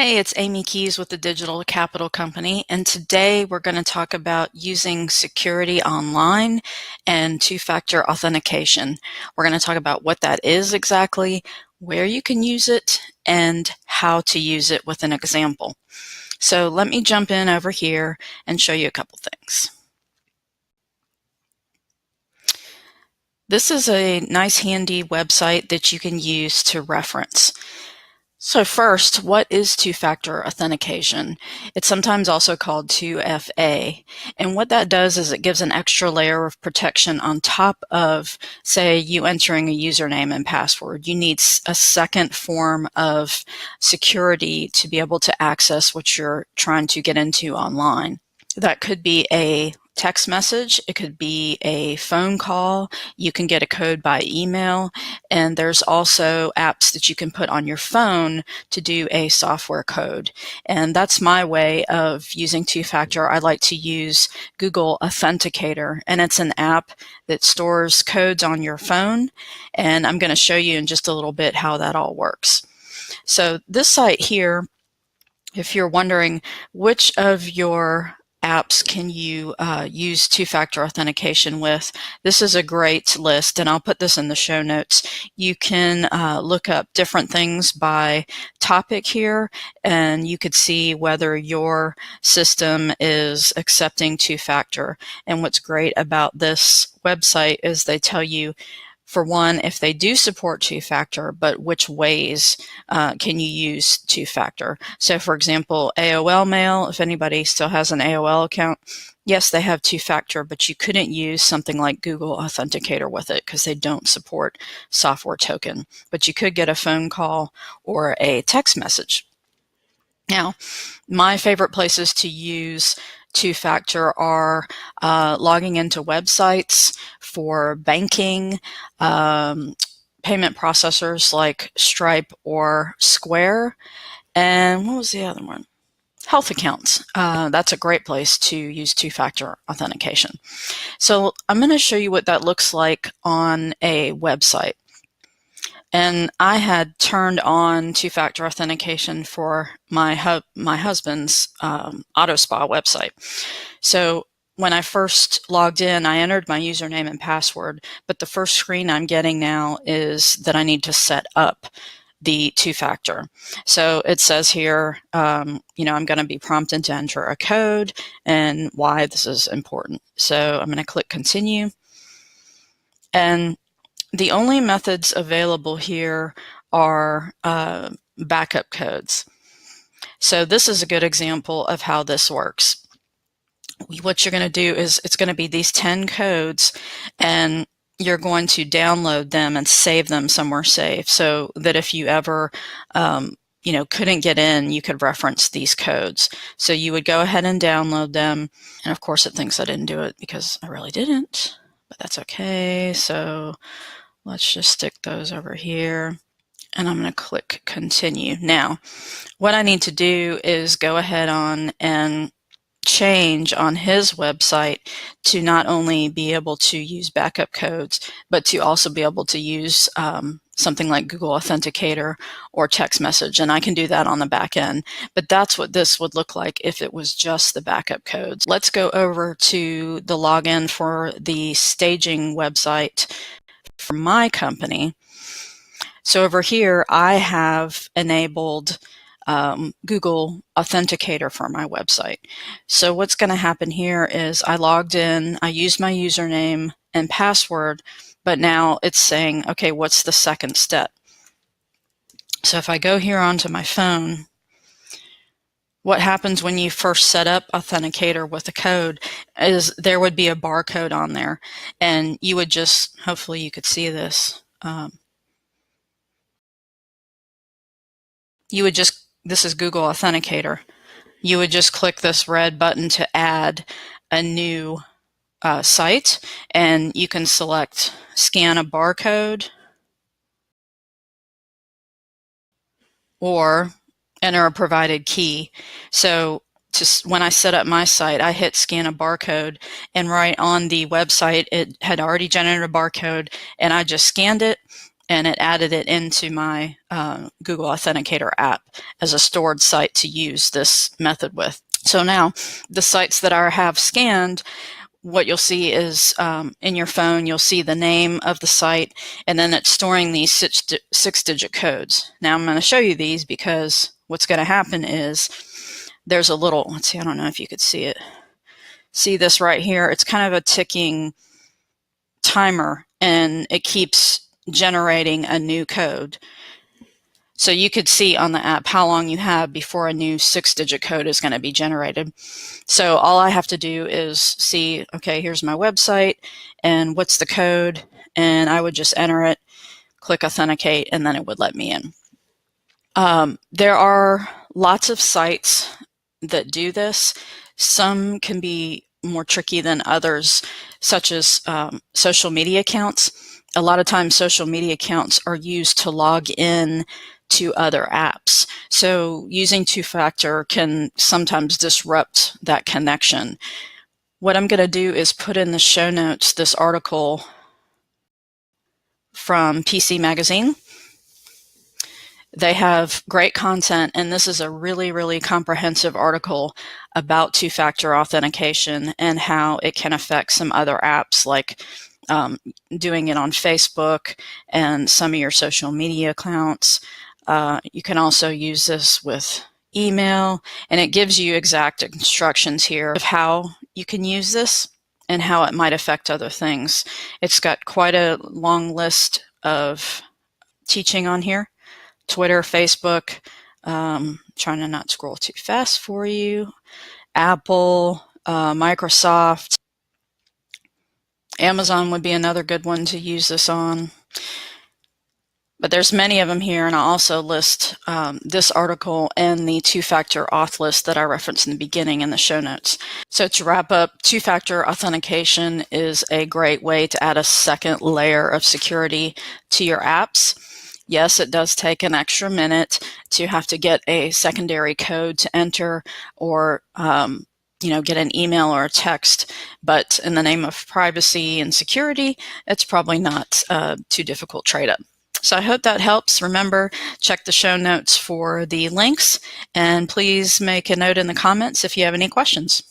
Hey, it's Amy Keys with the Digital Capital Company, and today we're going to talk about using security online and two-factor authentication. We're going to talk about what that is exactly, where you can use it, and how to use it with an example. So let me jump in over here and show you a couple things. This is a nice handy website that you can use to reference. So first, what is two-factor authentication? It's sometimes also called 2FA. And what that does is it gives an extra layer of protection on top of, say, you entering a username and password. You need a second form of security to be able to access what you're trying to get into online. That could be a text message, it could be a phone call, you can get a code by email, and there's also apps that you can put on your phone to do a software code. And that's my way of using two-factor. I like to use Google Authenticator, and it's an app that stores codes on your phone, and I'm going to show you in just a little bit how that all works. So this site here, if you're wondering which of your apps can you use two-factor authentication with, this is a great list, and I'll put this in the show notes. You can look up different things by topic here, and you could see whether your system is accepting two-factor. And what's great about this website is they tell you, for one, if they do support two-factor, but which ways can you use two-factor? So for example, AOL Mail, if anybody still has an AOL account, yes, they have two-factor, but you couldn't use something like Google Authenticator with it because they don't support software token. But you could get a phone call or a text message. Now, my favorite places to use two-factor are logging into websites for banking, payment processors like Stripe or Square, and what was the other one? Health accounts. That's a great place to use two-factor authentication. So I'm going to show you what that looks like on a website. And I had turned on two-factor authentication for my husband's auto spa website. So when I first logged in, I entered my username and password, but the first screen I'm getting now is that I need to set up the two-factor. So it says here, I'm going to be prompted to enter a code and why this is important. So I'm going to click continue. And the only methods available here are backup codes. So this is a good example of how this works. What you're going to do is it's going to be these 10 codes, and you're going to download them and save them somewhere safe so that if you ever couldn't get in, you could reference these codes. So you would go ahead and download them. And of course it thinks I didn't do it because I really didn't, but that's okay. So let's just stick those over here, and I'm going to click continue. Now, what I need to do is go ahead on and change on his website to not only be able to use backup codes, but to also be able to use something like Google Authenticator or text message. And I can do that on the back end. But that's what this would look like if it was just the backup codes. Let's go over to the login for the staging website for my company. So over here, I have enabled Google Authenticator for my website. So what's going to happen here is I logged in, I used my username and password, but now it's saying, okay, what's the second step? So if I go here onto my phone, what happens when you first set up Authenticator with a code is there would be a barcode on there, and you would just, hopefully you could see this, this is Google Authenticator. You would just click this red button to add a new site, and you can select scan a barcode or enter a provided key. So when I set up my site, I hit scan a barcode, and right on the website, it had already generated a barcode, and I just scanned it, and it added it into my Google Authenticator app as a stored site to use this method with. So now the sites that I have scanned, what you'll see is in your phone, you'll see the name of the site, and then it's storing these six-digit codes. Now I'm going to show you these because what's going to happen is there's a little, let's see, I don't know if you could see it. See this right here? It's kind of a ticking timer, and it keeps generating a new code. So you could see on the app how long you have before a new six-digit code is going to be generated. So all I have to do is see, okay, here's my website, and what's the code, and I would just enter it, click authenticate, and then it would let me in. There are lots of sites that do this. Some can be more tricky than others, such as social media accounts. A lot of times social media accounts are used to log in to other apps. So using two-factor can sometimes disrupt that connection. What I'm going to do is put in the show notes this article from PC Magazine. They have great content, and this is a really, really comprehensive article about two-factor authentication and how it can affect some other apps, like doing it on Facebook and some of your social media accounts. You can also use this with email, and it gives you exact instructions here of how you can use this and how it might affect other things. It's got quite a long list of teaching on here. Twitter, Facebook, trying to not scroll too fast for you, Apple, Microsoft, Amazon would be another good one to use this on. But there's many of them here, and I'll also list this article and the two-factor auth list that I referenced in the beginning in the show notes. So to wrap up, two-factor authentication is a great way to add a second layer of security to your apps. Yes, it does take an extra minute to have to get a secondary code to enter or get an email or a text, but in the name of privacy and security, it's probably not too difficult trade-up. So I hope that helps. Remember, check the show notes for the links, and please make a note in the comments if you have any questions.